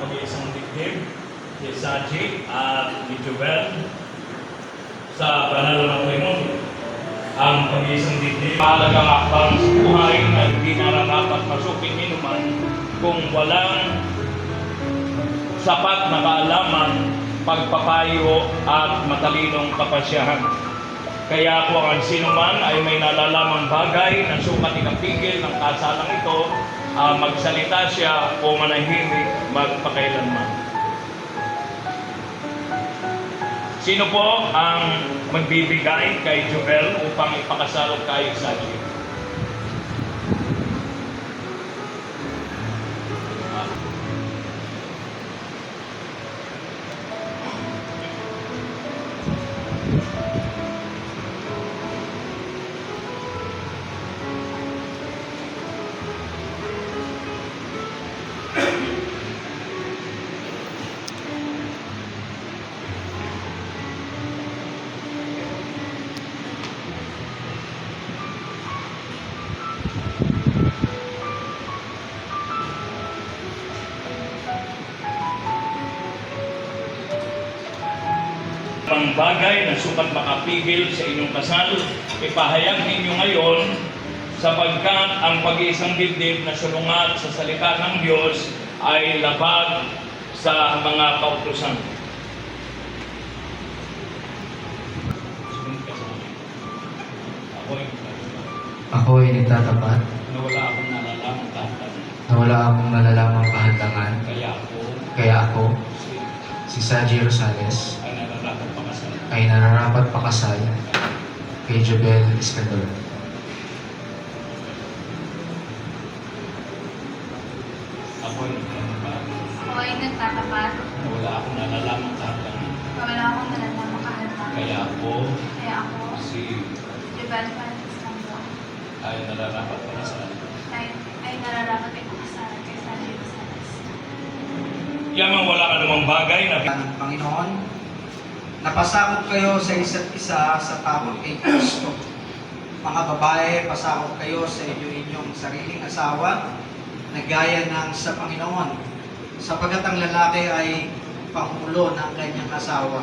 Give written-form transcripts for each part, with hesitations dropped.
pag-iisang dibdib, si Saji at ni Joel sa banal na matrimony. Ang pag-iisang dibdib, mahalagang akbang sa buhay na hindi nararapat masukin inuman kung walang sapat na kaalaman, pagpapayo at matalinong kapasyahan. Kaya kung ang sinuman ay may nalalamang bagay na sukat ikapigil ng kasalang ito, magsalita siya o manahimik magpakailanman. Sino po ang magbibigay kay Joel upang ipakasal kay Saji? Ang bagay na sukat makapigil sa inyong kasal, ipahayag ninyo ngayon sapagkat ang pag-iisang dibdib na sulungat sa salita ng Diyos ay labag sa mga kautusan. Ako ay nagtatapat Na wala akong nalalamang tahanan. na wala akong nalalamang kahandangan. Kaya ako Si Saji Rosales ay nararapat pakasal. ay nararapat pakasal kay Joel Iscandor. Ako ay nagtatapat Ako ay nagtatapat na wala akong nalalamang tahanan. na wala akong nalalamang kahandagan. Kaya ako Kaya ako, si Joel Francis Cambon, ay nararapat pakasal. ay nararapat ay pakasalan kay Saji Rosales. Yamang wala ka namang bagay na ng Panginoon, napasakop kayo sa isa't isa sa takot kay Kristo. Mga babae, pasakop kayo sa inyong sariling asawa na gaya ng sa Panginoon, sapagat ang lalaki ay pangulo ng kanyang asawa.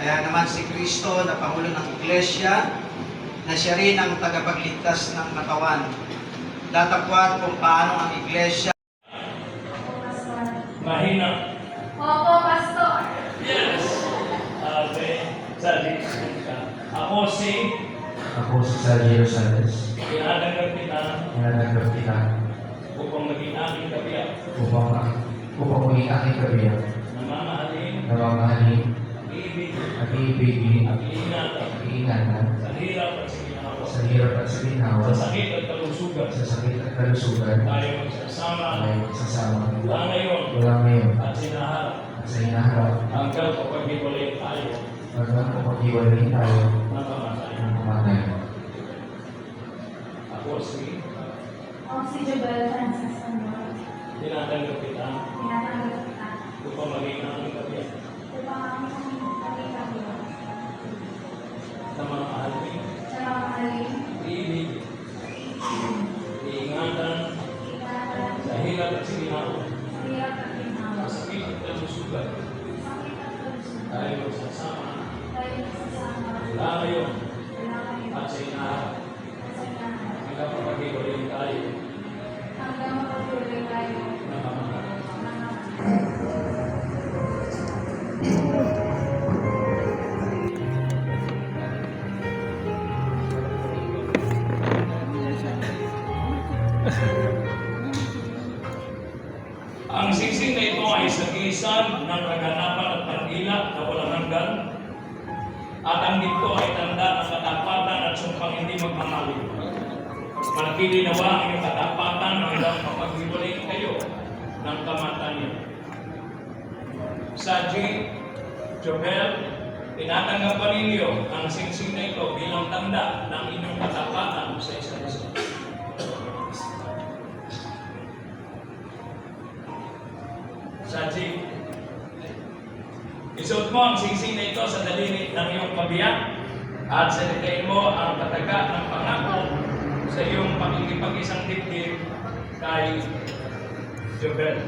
Kaya naman si Kristo na pangulo ng Iglesia, na siya rin ang tagapagligtas ng katawan. Datapwat kung paano ang Iglesia mahina. Opo, Pastor. Yes! Sabi, ako si Ako si Saji Rosales, inadanggap kita nanatanggap kita upang maging aking kabiyak, upang maging aking kabiyak, namamahalin, namamahalin, ibig, at iibigin, at iingatan at iingatan sa hirap at sa ginawa, sa hirap at sa ginawa, sa sakit at kalusugan, sa sakit at kalusugan, tayo magsasama ay magsasama mula ngayon mula ngayon at sinaharap at sa hinaharap hanggang kapag hiwalay tayo hanggang kapag-iwalay tayo ng kamatay. ng kamatay. Ako si Ako si Joel Francis Cambon, tinatanggap kita tinatanggap kita upang maging aking kabiyak, upang aming kabiyak, namamahalin, sa mamahalin, ibig, iingatan ingatan, sa hirap at sa ginawa, sa hirap at ginawa, sa sakit at kalusugan, sakit at kalusugan, tayo magsasama tayo nagsasama, mula ngayon wala kayo, at sa hinaharap at sa inaharap, hanggang kapag-hiwalay tayo hanggang mapatuloy tayo ng kamatay. ng Ang singsing na ito ay sagisan ng kaganapan at pangila na walang hanggan. At ang dito ay tanda ng katapatan at sumpang hindi magmamali. Manatili nawa ang iyong katapatan hanggang mapaghiwalay kayo ng kamatayan. Saji, Joel, tinatanggap pa ninyo ang singsing na ito bilang tanda ng inyong katapatan sa isa't isa. Saji, isuot mo ang singsing na ito sa daliri ng iyong kabiyak at salitain mo ang kataga ng pangako sa iyong pakikipag-isang dibdib kay Joel.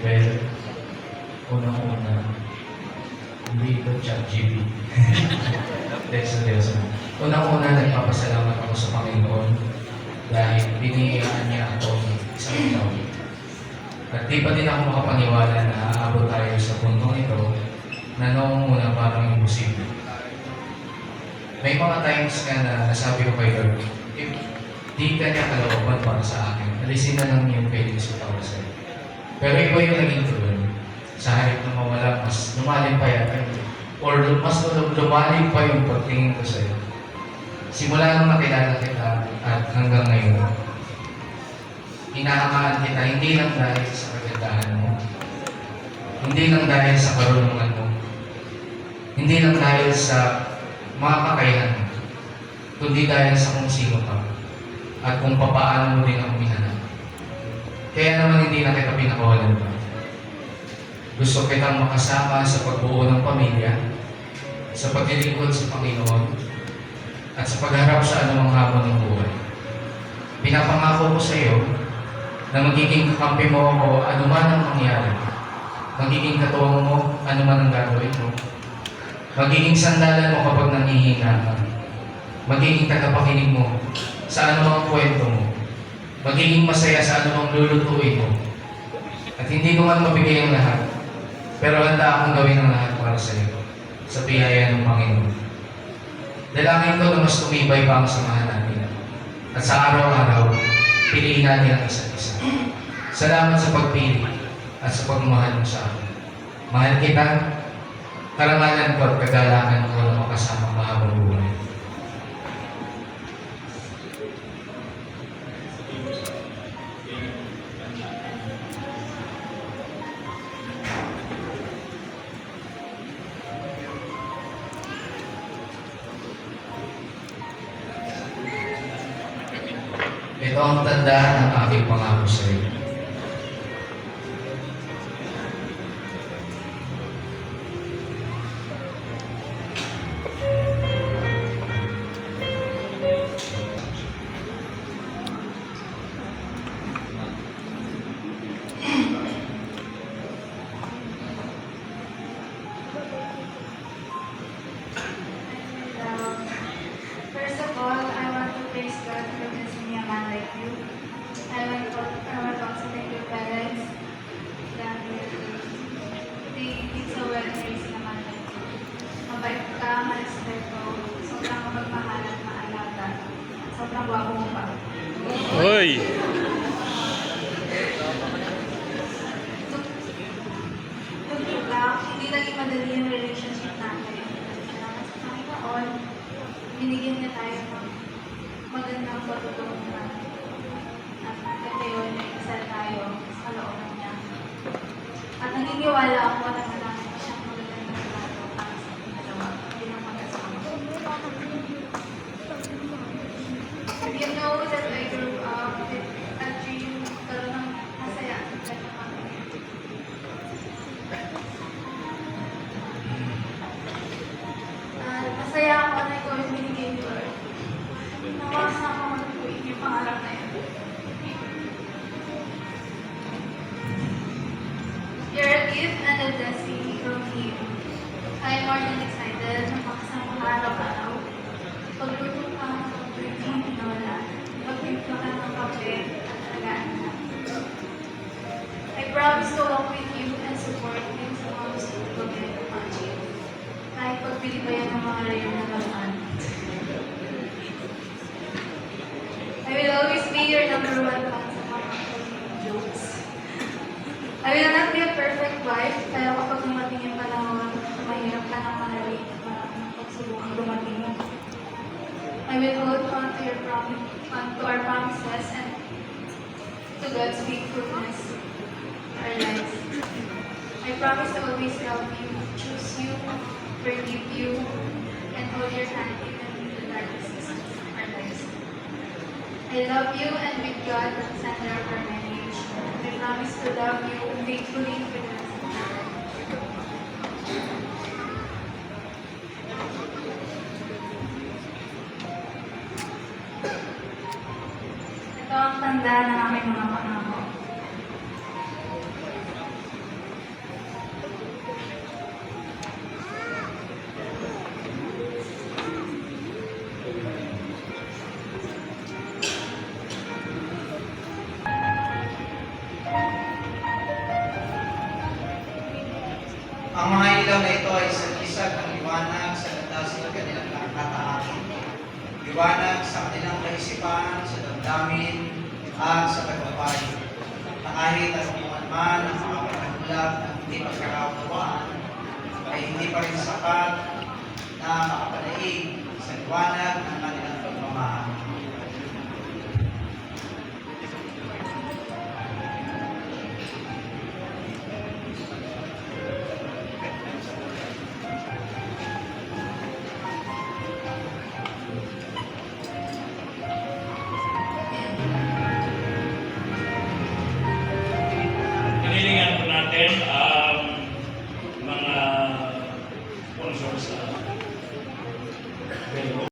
Well, unang-una, hindi ito ChatGPT. Seryoso. Unang-una, nagpapasalamat ako sa Panginoon dahil binigyan niya ako ng isang taon. At di pa din ako makapaniwala na aabot tayo sa puntong ito na noong una parang imposible. May mga times nga na nasabi ko kay Lord, if di ka niya kalooban para sa akin, alisin na lang yung feelings ko para sa'yo. Pero iba yung naging tulad. Sa halip na mawala, mas lumalim pa yata yun. Or mas lumalim pa yung pagtingin ko sa'yo. Simula nung nakilala kita at hanggang ngayon, inahangaan kita hindi lang dahil sa kagandahan mo, hindi lang dahil sa karunungan mo, hindi lang dahil sa mga kakayahan mo, kundi dahil sa kung sino ka at kung papaano mo din ako minanap. Kaya naman hindi na kita pinakawalan pa. Gusto kitang makasama sa pagbuo ng pamilya, sa paglilingkod sa Panginoon, at sa pagharap sa anumang hamon ng buhay. Pinapangako ko sa iyo na magiging kakampi mo ako anuman ang mangyari. Magiging katuwang mo anuman ang gagawin mo. Magiging sandalan mo kapag nangihina ka. Magiging tagapakinig mo sa anumang kwento mo. Magiging masaya sa anumang lulutuin mo. At hindi ko man mabigay ang lahat, pero handa akong gawin ang lahat para sa iyo, sa biyaya ng Panginoon. Dalangin ko na mas tumibay pa ang samahan natin. At sa araw-araw, piliin natin ang isa't isa. Salamat sa pagpili at sa pagmamahal mo sa akin. Mahal kita, karangalan ko at kagalakan ko na makasama mahabang buhay. Ito ang tanda ng aking pangako sa iyo. First of all, I want to praise God for blessing me a man like you. I want to also thank your parents that they did so well in raising a man like you. Mabait ka, ma-respeto, sobrang mapagmahal at maalaga. Sobrang gwapo mo pa. Hoy! Tugtog lang, hindi naging madali yung relationship natin. Salamat sa Panginoon. Binigyan niya tayo ng magandang pagtutulungan at kayo na ikasal tayo sa looban niya. At naniniwala ako na marami pa siyang magandang regalo para sa ating dalawa bilang mag-asawa. You know that I grew up with a dream karoon ng masaya at pagkakamali. Masaya ako na ikaw yung binigay ni Lord. Nawas na ako magpuin yung pangarap na yun. You're a gift and a blessing from Him. I am more than excited na makasama ka araw-araw. Pagluto ka, pagluto ng tinola, pagluto ka ng kape at alagaan ka. I promise to walk with you and support you sa mga gusto ko gawin ng project. Kahit pagbili pa yan ng mga rayon na laman. I will always be your number one fan sa mga jokes. I will not be a perfect wife, kaya kapag dumating yung panahon, mahirap ka ng mahalin at maraming pagsubukang dumating mo. I will hold on to our promises and to God's faithfulness in our lives. I promise to always love you, choose you, forgive you, and hold your hand even in the darkest seasons of our lives. I love you, and with God at the center of our marriage, I promise to love you faithfully for the rest of our life. Ito ang tanda ng aming mga pangako. Ang mga ilaw na ito ay isag ng liwanag sa landas ng kanilang kataahan. Liwanag sa kanilang kaisipan, sa damdamin, at sa pagbabayo. Na kahit anong man ang mga pagkagulat ng hindi pagkakaunawaan, ay hindi pa rin sapat na makapanaig sa liwanag ng kanilang pagmamahal. Hinilingan po natin ang mga sponsors sa Belo.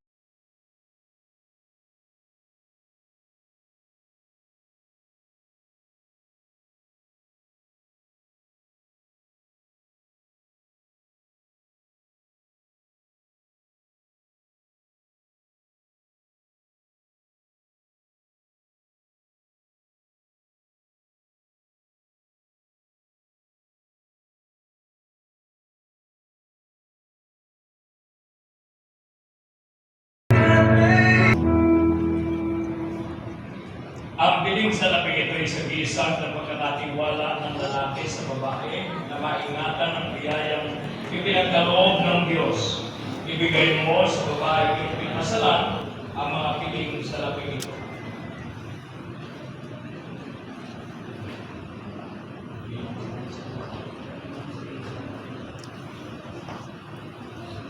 Ang piling sa labing ito ay sa gisag ng pagkakatiwala ng lalaki sa babae na maingatan ang biyayang ipinagkaloob ng Diyos. Ibigay mo sa babae yung pinasalan ang mga piling sa labing ito.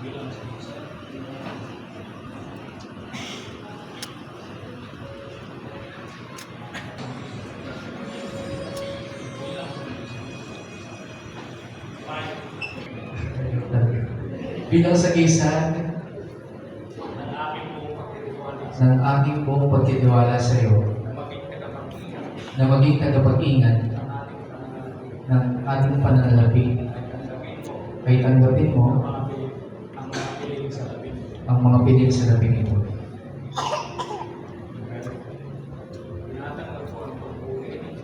Bilang sa isa. Bilang sagisag ng aking buong pagtitiwala sa iyo na maging tagapag-ingat ng ating pananalapi ay tanggapin mo ang mga piling sa labing ito.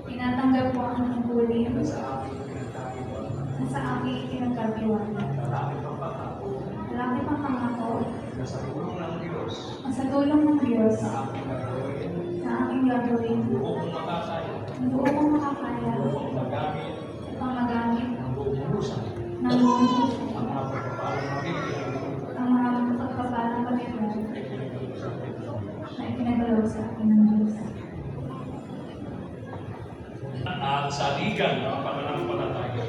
Tinatanggap po ang tungkulin na sa aking pinagkatiwala. Malaki pang pangako na sa tulong ng Diyos na aking gagawin. Buo kong makakaya upang magamit ng buong puso ang mga pagpapalang pag-ibig na ipinagalaw sa akin ng Diyos. At saligan ng pananampalataya.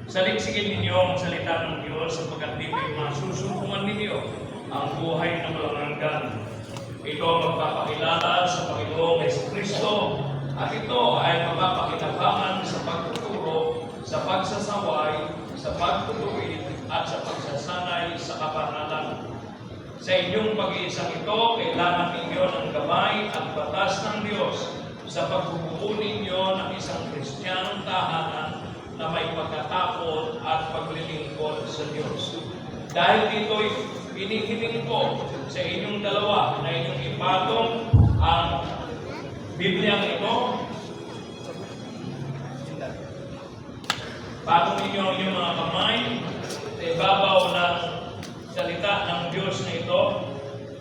Saliksigin ninyo ang salita ng Diyos sapagkat dito'y masusukungan ninyo ang buhay na walang hanggan. Ito ang magpapakilala sa Panginoong Jesucristo at ito ay magpapakinabangan sa pagtuturo, sa pagsasaway, sa pagtutuwid at sa pagsasanay sa kabanalan. Sa inyong pag-iisang ito, kailangan ninyo ng gabay at batas ng Diyos sa pagbubuo ninyo ng isang Kristiyanong tahanan na may pagkatakot at paglilingkod sa Diyos. Dahil dito'y inihiling ko sa inyong dalawa na inyong ipatong ang Bibliang ito. Patong ninyo ang inyong mga kamay sa ibabaw ng salita ng Diyos na ito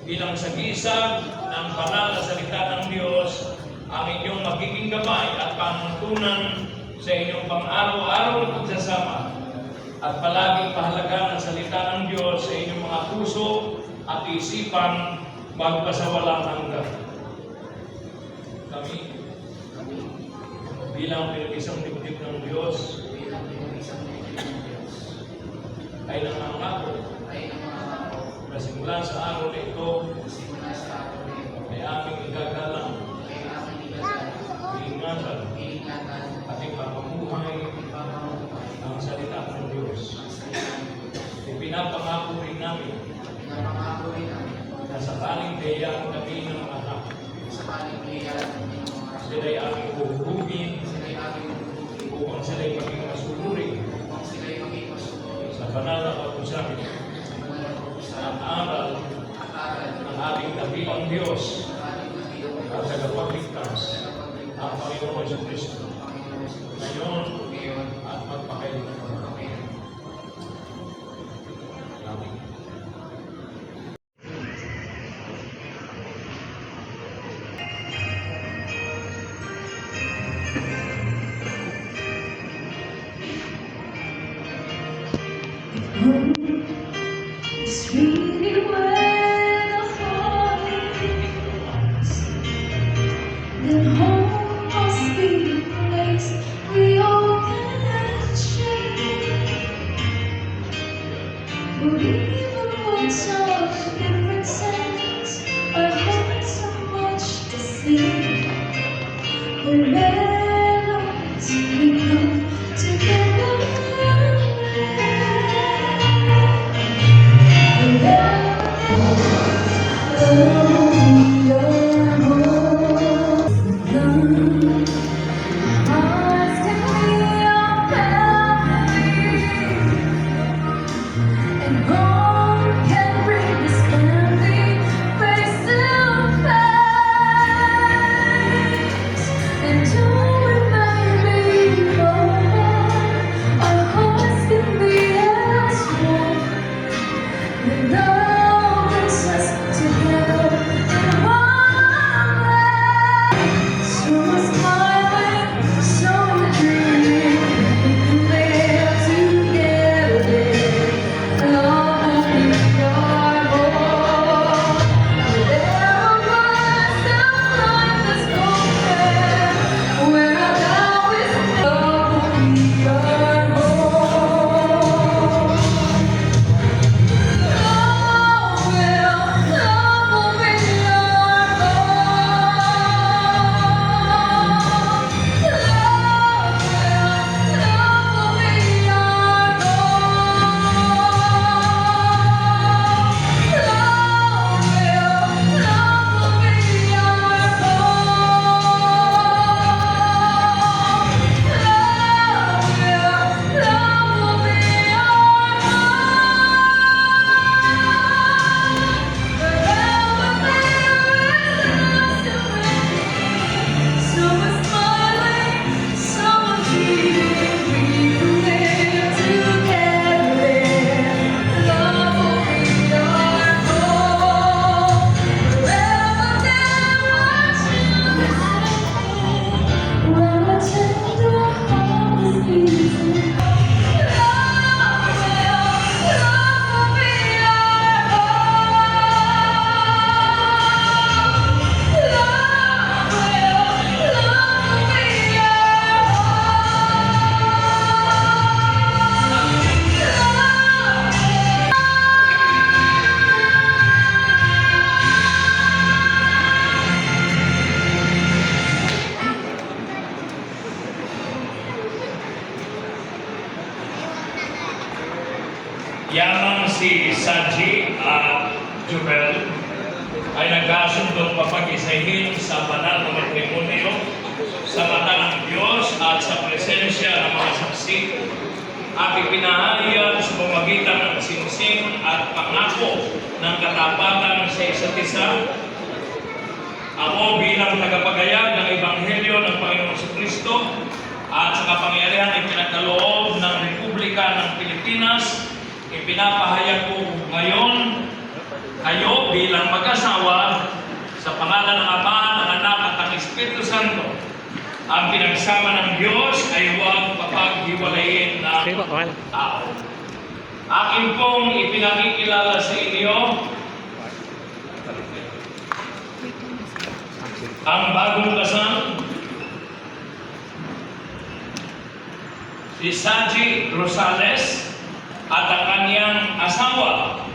bilang sagisag ng banal na salita ng Diyos ang inyong magiging gabay at panuntunan sa inyong pang-araw-araw na pagsasama at palaging pahalaga ng salita ng Diyos sa inyong mga puso at isipan magpasawalang hanggan. Kami bilang pinag-isang dibdib ng Diyos ay nangangako na simula sa araw na ito ay aming igagalang, iingatan, at ipapamuhay ang salita ng Diyos. Ipinapangako rin namin na sakaling biyayaan kami ng mga anak, sila'y aming huhugin upang sila'y maging masuluri sa banal na pag-usabi at aral ng ating dakilang Diyos at tagapagligtas ang Panginoon Jesucristo ngayon at magpakailanman. really where the heart is. Then home must be the place we all can share. But even when such different sense, our hearts so much to see. The memories we come together. Hearts can be our family, and home can bring this family face to face. And though we may be apart, our hearts can be as one. And love brings us together in one place. So we're smiling, so we're dreaming, we can live together. Love will be our home. Whatever words of life is spoken, where our now is love will be our home. Yamang si Saji at Jubel ay nagkasundong papag-isahin sa banal na matrimonyo sa mata ng Diyos at sa presensya ng mga saksi at ipinahayag sa pamagitan ng singsing at pangako ng katapatan sa isa't isa. Ako bilang tagapagayag ng Ebanghelyo ng Panginoong Kristo at sa kapangyarihan ay pinagkaloob ng Republika ng Pilipinas, ipinapahayag ko ngayon kayo bilang mag-asawa sa pangalan ng Ama, ng Anak at ng Espiritu Santo. Ang pinagsama ng Diyos ay huwag papaghiwalayin ng tao. Akin pong ipinakikilala sa inyo ang bagong kasal, si Saji Rosales at ang kanyang asawa,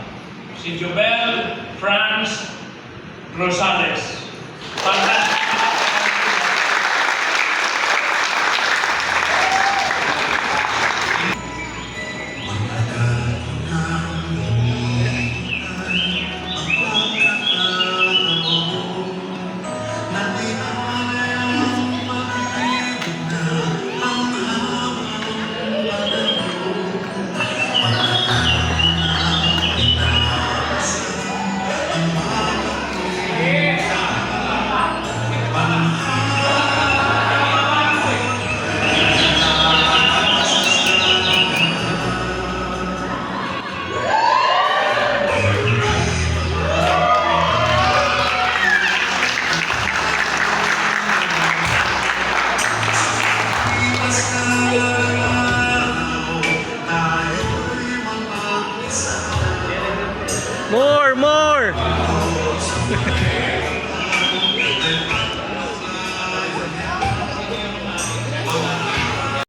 si Jubel Franz Rosales. More!